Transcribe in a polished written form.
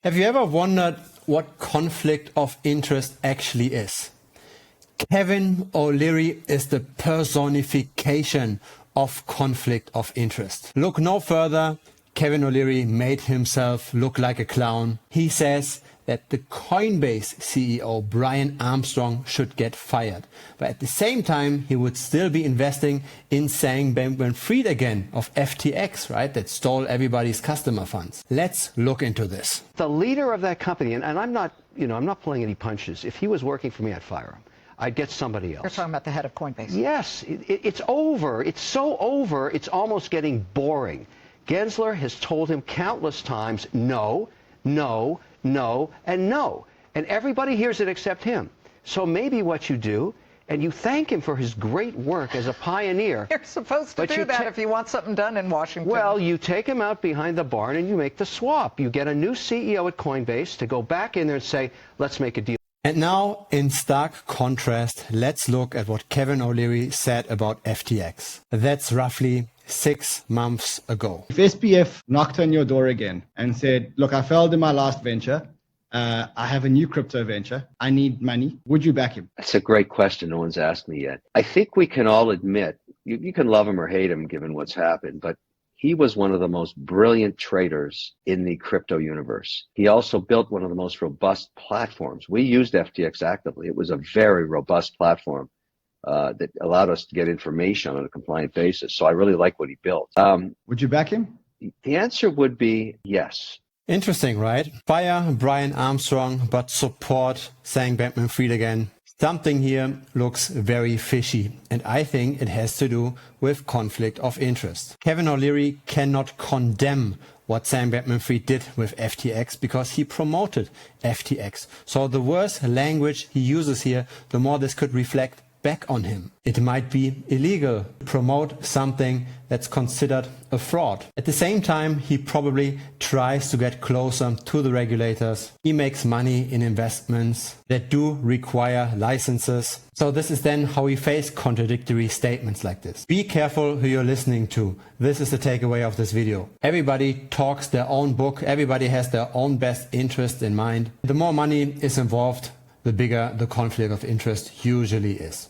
Have you ever wondered what conflict of interest actually is? Kevin O'Leary is the personification of conflict of interest. Look no further. Kevin O'Leary made himself look like a clown. He says that the Coinbase CEO, Brian Armstrong, should get fired. But at the same time, he would still be investing in Sam Bankman-Fried again of FTX, right? That stole everybody's customer funds. Let's look into this. The leader of that company, and I'm not pulling any punches. If he was working for me, I'd fire him. I'd get somebody else. You're talking about the head of Coinbase. Yes, it's over. It's so over, it's almost getting boring. Gensler has told him countless times, no, no, no, and no. And everybody hears it except him. So maybe what you do, and you thank him for his great work as a pioneer. You're supposed to do that if you want something done in Washington. Well, you take him out behind the barn and you make the swap. You get a new CEO at Coinbase to go back in there and say, let's make a deal. And now, in stark contrast, let's look at what Kevin O'Leary said about FTX. That's roughly 6 months ago. If SBF knocked on your door again and said, look, I failed in my last venture, I have a new crypto venture, I need money, would you back him? That's a great question. No one's asked me yet. I think we can all admit, you can love him or hate him given what's happened, but he was one of the most brilliant traders in the crypto universe. He also built one of the most robust platforms. We used FTX actively. It was a very robust platform that allowed us to get information on a compliant basis. So I really like what he built. Would you back him? The answer would be yes. Interesting, right? Fire Brian Armstrong, but support Sam Bankman-Fried again. Something here looks very fishy, and I think it has to do with conflict of interest. Kevin O'Leary cannot condemn what Sam Bankman-Fried did with FTX because he promoted FTX. So the worse language he uses here, the more this could reflect back on him. It might be illegal to promote something that's considered a fraud. At the same time, he probably tries to get closer to the regulators. He makes money in investments that do require licenses. So this is then how we face contradictory statements like this. Be careful who you're listening to. This is the takeaway of this video. Everybody talks their own book. Everybody has their own best interest in mind. The more money is involved, the bigger the conflict of interest usually is.